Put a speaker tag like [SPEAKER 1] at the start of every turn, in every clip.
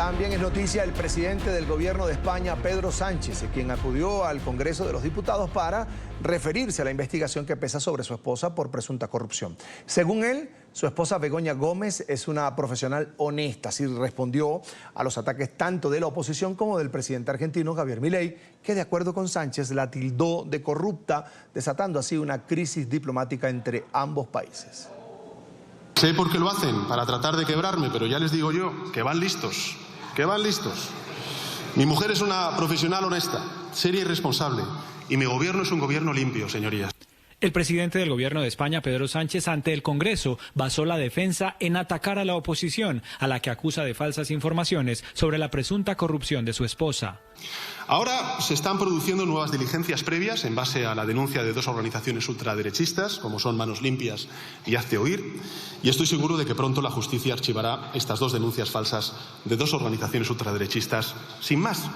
[SPEAKER 1] También es noticia el presidente del gobierno de España, Pedro Sánchez, quien acudió al Congreso de los Diputados para referirse a la investigación que pesa sobre su esposa por presunta corrupción. Según él, su esposa Begoña Gómez es una profesional honesta, así respondió a los ataques tanto de la oposición como del presidente argentino Javier Milei, que de acuerdo con Sánchez la tildó de corrupta, desatando así una crisis diplomática entre ambos países.
[SPEAKER 2] Sé por qué lo hacen, para tratar de quebrarme, pero ya les digo yo que van listos, que van listos. Mi mujer es una profesional honesta, seria y responsable, y mi gobierno es un gobierno limpio, señorías.
[SPEAKER 3] El presidente del gobierno de España, Pedro Sánchez, ante el Congreso, basó la defensa en atacar a la oposición, a la que acusa de falsas informaciones sobre la presunta corrupción de su esposa.
[SPEAKER 2] Ahora se están produciendo nuevas diligencias previas en base a la denuncia de dos organizaciones ultraderechistas, como son Manos Limpias y Hazte Oír, y estoy seguro de que pronto la justicia archivará estas dos denuncias falsas de dos organizaciones ultraderechistas sin más,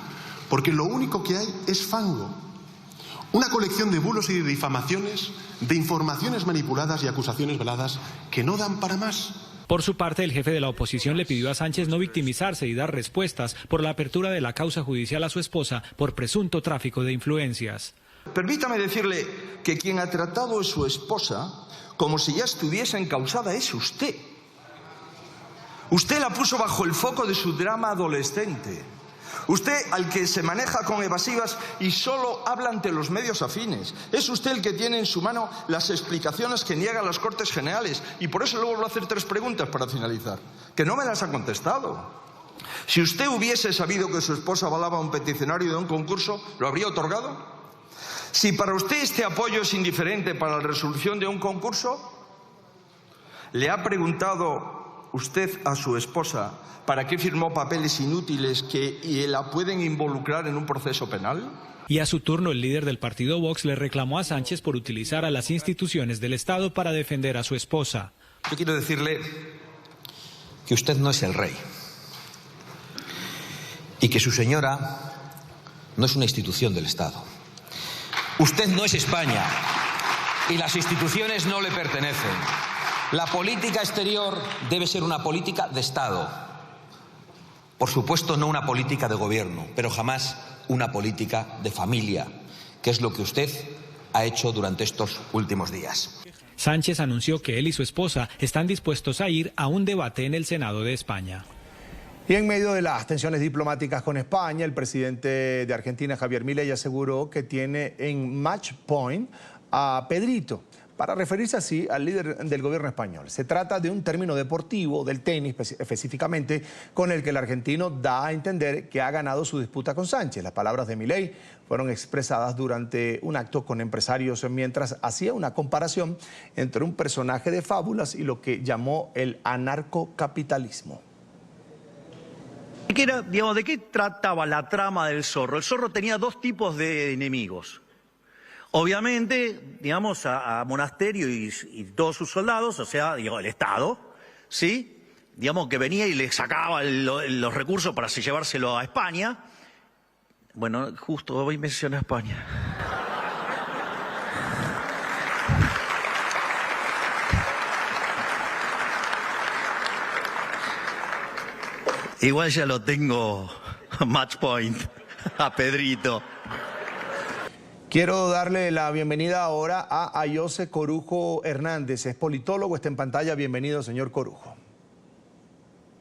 [SPEAKER 2] porque lo único que hay es fango. Una colección de bulos y de difamaciones, de informaciones manipuladas y acusaciones veladas que no dan para más.
[SPEAKER 3] Por su parte, el jefe de la oposición le pidió a Sánchez no victimizarse y dar respuestas por la apertura de la causa judicial a su esposa por presunto tráfico de influencias.
[SPEAKER 4] Permítame decirle que quien ha tratado a su esposa como si ya estuviese encausada es usted. Usted la puso bajo el foco de su drama adolescente. Usted, al que se maneja con evasivas y solo habla ante los medios afines. Es usted el que tiene en su mano las explicaciones que niega a las Cortes Generales. Y por eso le vuelvo a hacer tres preguntas para finalizar, que no me las ha contestado. Si usted hubiese sabido que su esposa avalaba a un peticionario de un concurso, ¿lo habría otorgado? Si para usted este apoyo es indiferente para la resolución de un concurso, ¿le ha preguntado usted a su esposa para qué firmó papeles inútiles que la pueden involucrar en un proceso penal?
[SPEAKER 3] Y a su turno, el líder del partido Vox le reclamó a Sánchez por utilizar a las instituciones del Estado para defender a su esposa.
[SPEAKER 4] Yo quiero decirle que usted no es el rey y que su señora no es una institución del Estado. Usted no es España y las instituciones no le pertenecen. La política exterior debe ser una política de Estado. Por supuesto, no una política de gobierno, pero jamás una política de familia, que es lo que usted ha hecho durante estos últimos días.
[SPEAKER 3] Sánchez anunció que él y su esposa están dispuestos a ir a un debate en el Senado de España.
[SPEAKER 1] Y en medio de las tensiones diplomáticas con España, el presidente de Argentina, Javier Milei, aseguró que tiene en match point a Pedrito, para referirse así al líder del gobierno español. Se trata de un término deportivo, del tenis específicamente, con el que el argentino da a entender que ha ganado su disputa con Sánchez. Las palabras de Milei fueron expresadas durante un acto con empresarios mientras hacía una comparación entre un personaje de fábulas y lo que llamó el anarcocapitalismo.
[SPEAKER 5] ¿De qué trataba la trama del Zorro? El Zorro tenía dos tipos de enemigos. Obviamente, digamos, a Monasterio y todos sus soldados, o sea, digo, el Estado, ¿sí? Digamos que venía y le sacaba los recursos para llevárselo a España. Bueno, justo hoy mencioné a España. Igual ya lo tengo match point a Pedrito.
[SPEAKER 1] Quiero darle la bienvenida ahora a Ayose Corujo Hernández, es politólogo, está en pantalla. Bienvenido, señor Corujo.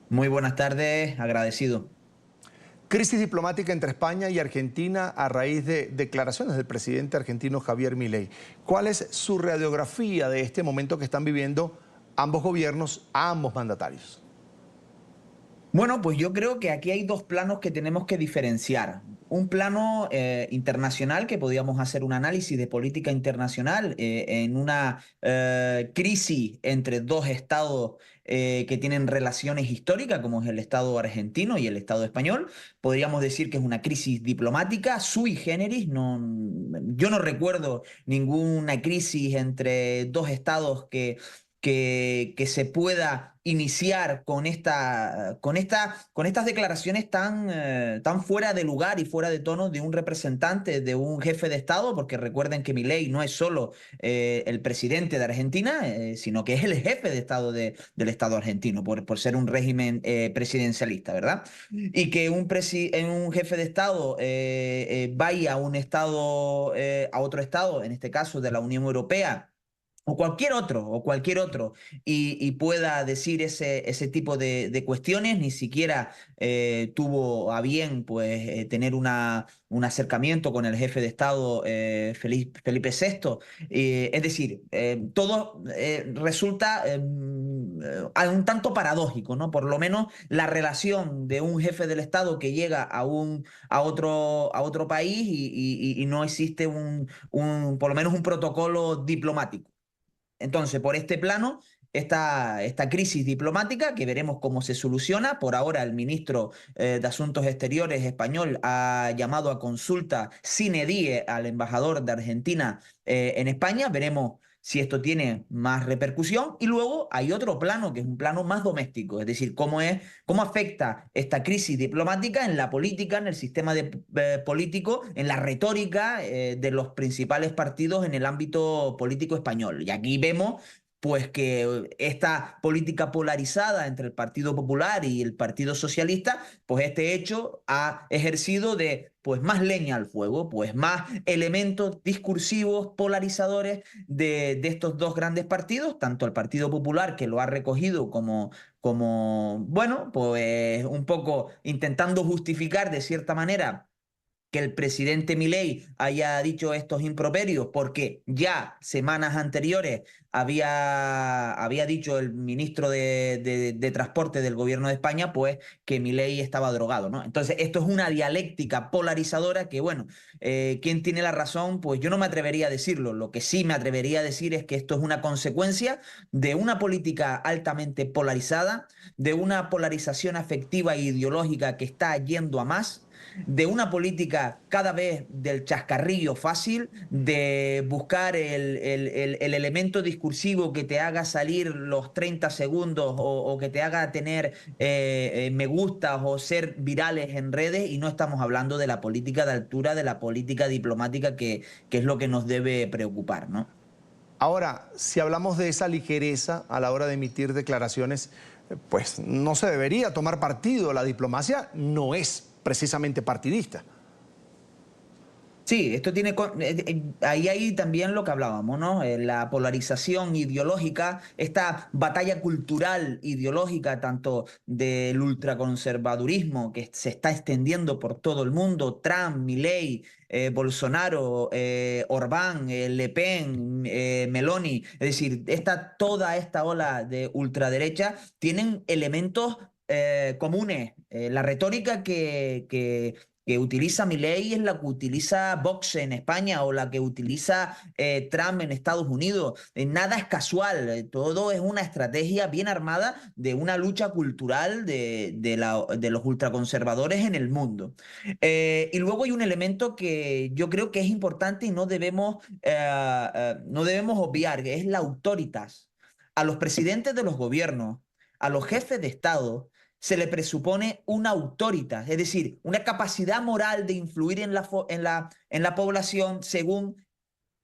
[SPEAKER 6] Muy buenas tardes, agradecido.
[SPEAKER 1] Crisis diplomática entre España y Argentina a raíz de declaraciones del presidente argentino Javier Milei. ¿Cuál es su radiografía de este momento que están viviendo ambos gobiernos, ambos mandatarios?
[SPEAKER 6] Bueno, pues yo creo que aquí hay dos planos que tenemos que diferenciar. Un plano internacional, que podríamos hacer un análisis de política internacional en una crisis entre dos estados que tienen relaciones históricas, como es el Estado argentino y el Estado español. Podríamos decir que es una crisis diplomática sui generis. Yo no recuerdo ninguna crisis entre dos estados que que se pueda iniciar con estas declaraciones tan fuera de lugar y fuera de tono de un representante, de un jefe de Estado, porque recuerden que Milei no es solo el presidente de Argentina, sino que es el jefe de Estado del Estado argentino, por ser un régimen presidencialista, ¿verdad? Y que un jefe de Estado vaya a otro Estado, en este caso de la Unión Europea, o cualquier otro, y pueda decir ese tipo de cuestiones, ni siquiera tuvo a bien pues, tener un acercamiento con el jefe de Estado Felipe VI. Es decir, todo resulta un tanto paradójico, ¿no? Por lo menos la relación de un jefe del Estado que llega a otro país y no existe por lo menos un protocolo diplomático. Entonces, por este plano, esta crisis diplomática, que veremos cómo se soluciona. Por ahora, el ministro de Asuntos Exteriores español ha llamado a consulta sine die al embajador de Argentina en España. Veremos si esto tiene más repercusión. Y luego hay otro plano, que es un plano más doméstico, es decir, cómo afecta esta crisis diplomática en la política, en el sistema político, en la retórica de los principales partidos en el ámbito político español. Y aquí vemos pues que esta política polarizada entre el Partido Popular y el Partido Socialista, pues este hecho ha ejercido de pues más leña al fuego, pues más elementos discursivos polarizadores de estos dos grandes partidos, tanto el Partido Popular, que lo ha recogido como bueno, pues un poco intentando justificar de cierta manera que el presidente Milei haya dicho estos improperios, porque ya semanas anteriores había dicho el ministro de Transporte del gobierno de España, pues que Milei estaba drogado, ¿no? Entonces, esto es una dialéctica polarizadora que, bueno, ¿quién tiene la razón? Pues yo no me atrevería a decirlo. Lo que sí me atrevería a decir es que esto es una consecuencia de una política altamente polarizada, de una polarización afectiva e ideológica que está yendo a más, de una política cada vez del chascarrillo fácil, de buscar el elemento discursivo que te haga salir los 30 segundos o que te haga tener me gustas o ser virales en redes, y no estamos hablando de la política de altura, de la política diplomática que es lo que nos debe preocupar, ¿no?
[SPEAKER 1] Ahora, si hablamos de esa ligereza a la hora de emitir declaraciones, pues no se debería tomar partido. La diplomacia no es precisamente partidista.
[SPEAKER 6] Sí, esto tiene ahí también lo que hablábamos, ¿no? La polarización ideológica, esta batalla cultural ideológica, tanto del ultraconservadurismo que se está extendiendo por todo el mundo, Trump, Milei, Bolsonaro, Orbán, Le Pen, Meloni, es decir, toda esta ola de ultraderecha tienen elementos comunes. La retórica que utiliza Milei es la que utiliza Vox en España o la que utiliza Trump en Estados Unidos. Nada es casual, todo es una estrategia bien armada de una lucha cultural de los ultraconservadores en el mundo. Y luego hay un elemento que yo creo que es importante y no debemos obviar, que es la autoritas. A los presidentes de los gobiernos, a los jefes de Estado, se le presupone una autoritas, es decir, una capacidad moral de influir en la población según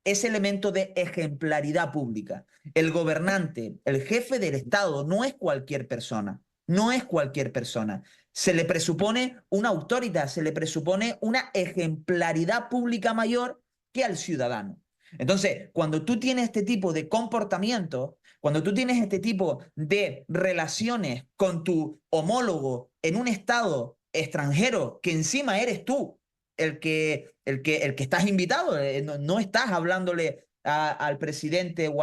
[SPEAKER 6] ese elemento de ejemplaridad pública. El gobernante, el jefe del Estado, no es cualquier persona, no es cualquier persona. Se le presupone una autoridad, se le presupone una ejemplaridad pública mayor que al ciudadano. Entonces, cuando tú tienes este tipo de comportamiento, cuando tú tienes este tipo de relaciones con tu homólogo en un estado extranjero, que encima eres tú el que estás invitado, no estás hablándole al presidente o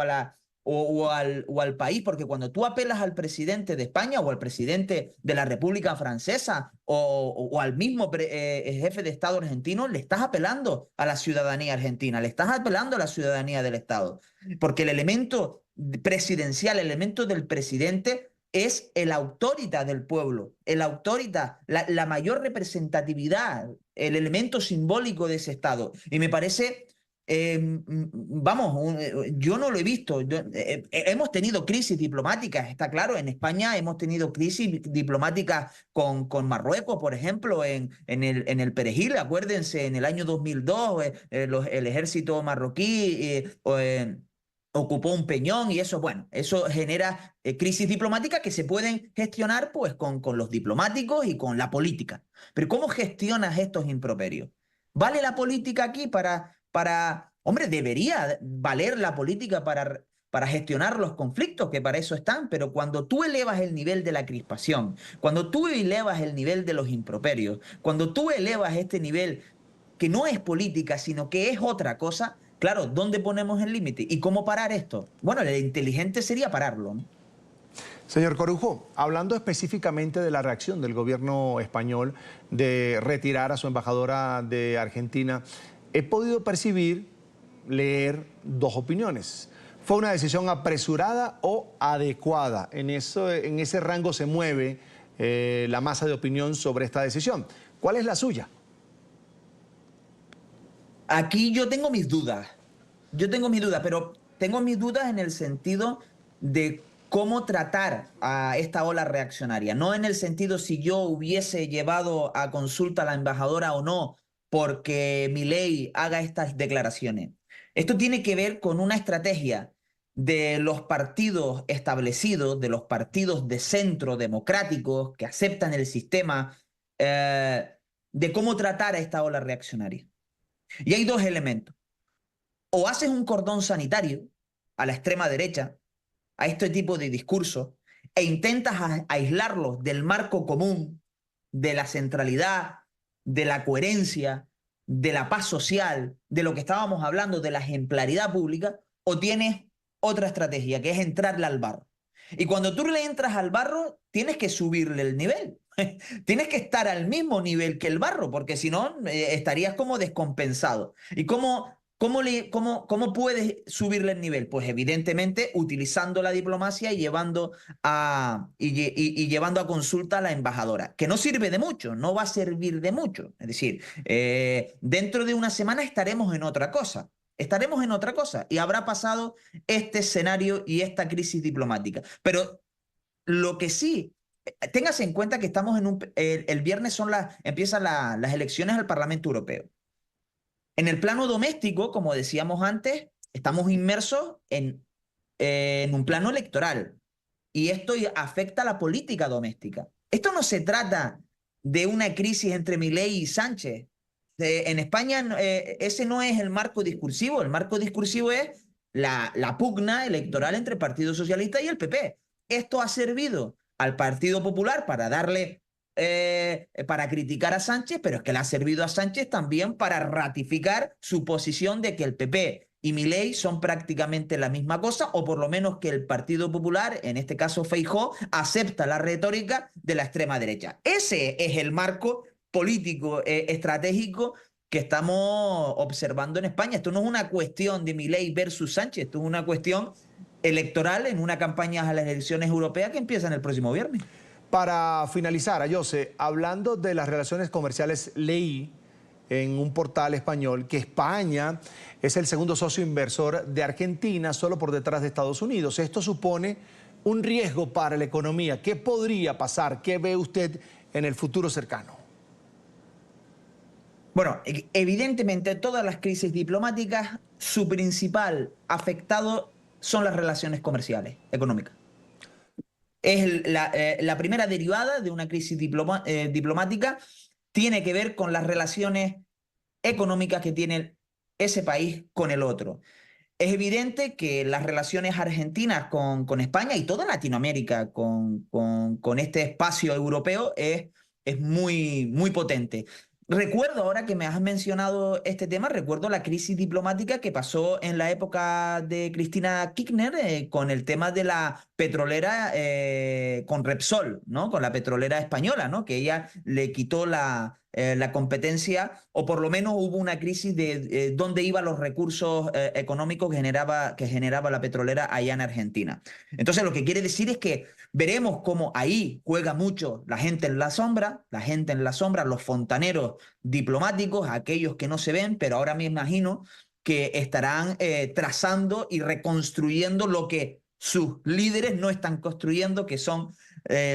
[SPEAKER 6] al país, porque cuando tú apelas al presidente de España o al presidente de la República Francesa o al mismo jefe de Estado argentino, le estás apelando a la ciudadanía argentina, le estás apelando a la ciudadanía del Estado, porque el elemento presidencial, el elemento del presidente es el autorita del pueblo, el autorita, la mayor representatividad, el elemento simbólico de ese Estado. Y me parece yo no lo he visto. Hemos tenido crisis diplomáticas, está claro. En España hemos tenido crisis diplomáticas con Marruecos, por ejemplo, en el Perejil. Acuérdense, en el año 2002, el ejército marroquí ocupó un peñón y eso, bueno, eso genera crisis diplomáticas que se pueden gestionar pues con los diplomáticos y con la política. Pero ¿cómo gestionas estos improperios? ¿Vale la política aquí hombre, debería valer la política para gestionar los conflictos, que para eso están, pero cuando tú elevas el nivel de la crispación, cuando tú elevas el nivel de los improperios, cuando tú elevas este nivel que no es política, sino que es otra cosa, claro, ¿dónde ponemos el límite? ¿Y cómo parar esto? Bueno, lo inteligente sería pararlo, ¿no?
[SPEAKER 1] Señor Corujo, hablando específicamente de la reacción del gobierno español de retirar a su embajadora de Argentina, he podido leer dos opiniones. ¿Fue una decisión apresurada o adecuada? En ese rango se mueve la masa de opinión sobre esta decisión. ¿Cuál es la suya?
[SPEAKER 6] Aquí yo tengo mis dudas. Pero tengo mis dudas en el sentido de cómo tratar a esta ola reaccionaria. No en el sentido si yo hubiese llevado a consulta a la embajadora o no, porque Milei haga estas declaraciones. Esto tiene que ver con una estrategia de los partidos establecidos, de los partidos de centro democráticos que aceptan el sistema, de cómo tratar a esta ola reaccionaria. Y hay dos elementos. O haces un cordón sanitario a la extrema derecha, a este tipo de discursos, e intentas aislarlos del marco común, de la centralidad, de la coherencia, de la paz social, de lo que estábamos hablando, de la ejemplaridad pública, o tienes otra estrategia, que es entrarle al barro. Y cuando tú le entras al barro, tienes que subirle el nivel. Tienes que estar al mismo nivel que el barro, porque si no, estarías como descompensado. ¿Y cómo puedes subirle el nivel? Pues evidentemente utilizando la diplomacia y llevando a consulta a la embajadora, que no sirve de mucho, no va a servir de mucho. Es decir, dentro de una semana estaremos en otra cosa. Y habrá pasado este escenario y esta crisis diplomática. Pero lo que sí, téngase en cuenta que estamos el viernes empiezan las elecciones al Parlamento Europeo. En el plano doméstico, como decíamos antes, estamos inmersos en un plano electoral y esto afecta a la política doméstica. Esto no se trata de una crisis entre Milei y Sánchez. En España ese no es el marco discursivo. El marco discursivo es la pugna electoral entre el Partido Socialista y el PP. Esto ha servido al Partido Popular para criticar a Sánchez, pero es que le ha servido a Sánchez también para ratificar su posición de que el PP y Milei son prácticamente la misma cosa, o por lo menos que el Partido Popular, en este caso Feijóo, acepta la retórica de la extrema derecha. Ese es el marco político estratégico que estamos observando en España. Esto no es una cuestión de Milei versus Sánchez, esto es una cuestión electoral en una campaña a las elecciones europeas que empiezan el próximo viernes.
[SPEAKER 1] Para finalizar, Ayose, hablando de las relaciones comerciales, leí en un portal español que España es el segundo socio inversor de Argentina, solo por detrás de Estados Unidos. Esto supone un riesgo para la economía. ¿Qué podría pasar? ¿Qué ve usted en el futuro cercano?
[SPEAKER 6] Bueno, evidentemente todas las crisis diplomáticas, su principal afectado son las relaciones comerciales, económicas. Es la primera derivada de una crisis diplomática, tiene que ver con las relaciones económicas que tiene ese país con el otro. Es evidente que las relaciones argentinas con España y toda Latinoamérica con este espacio europeo es muy, muy potente. Recuerdo, ahora que me has mencionado este tema, recuerdo la crisis diplomática que pasó en la época de Cristina Kirchner con el tema de la petrolera con Repsol, ¿no? Con la petrolera española, ¿no? Que ella le quitó la competencia, o por lo menos hubo una crisis de dónde iban los recursos económicos que generaba la petrolera allá en Argentina. Entonces, lo que quiere decir es que veremos cómo ahí juega mucho la gente en la sombra, los fontaneros diplomáticos, aquellos que no se ven, pero ahora me imagino que estarán trazando y reconstruyendo lo que sus líderes no están construyendo, que son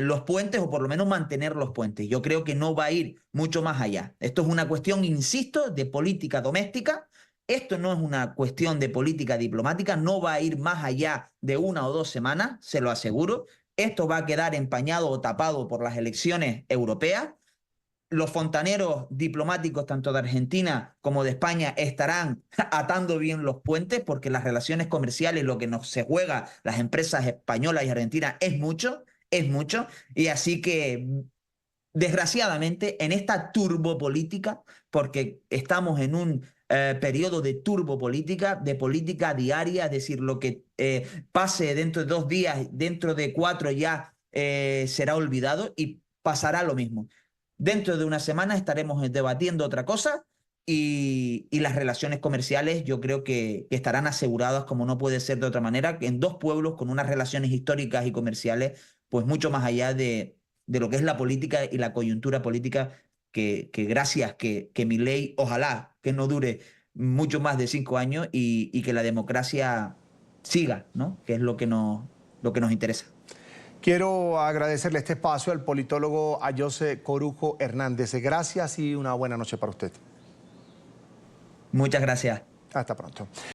[SPEAKER 6] los puentes, o por lo menos mantener los puentes. Yo creo que no va a ir mucho más allá. Esto es una cuestión, insisto, de política doméstica. Esto no es una cuestión de política diplomática, no va a ir más allá de 1 o 2 semanas, se lo aseguro. Esto va a quedar empañado o tapado por las elecciones europeas. Los fontaneros diplomáticos, tanto de Argentina como de España, estarán atando bien los puentes, porque las relaciones comerciales, lo que nos se juega las empresas españolas y argentinas es mucho, y así que, desgraciadamente, en esta turbopolítica, porque estamos en un periodo de turbopolítica, de política diaria, es decir, lo que pase dentro de 2 días, dentro de 4 ya será olvidado y pasará lo mismo. Dentro de 1 semana estaremos debatiendo otra cosa y las relaciones comerciales yo creo que estarán aseguradas, como no puede ser de otra manera, en 2 pueblos con unas relaciones históricas y comerciales pues mucho más allá de lo que es la política y la coyuntura política que gracias que Milei, ojalá que no dure mucho más de 5 años y que la democracia siga, ¿no? Que es lo que nos interesa.
[SPEAKER 1] Quiero agradecerle este espacio al politólogo Ayose Corujo Hernández. Gracias y una buena noche para usted.
[SPEAKER 6] Muchas gracias.
[SPEAKER 1] Hasta pronto.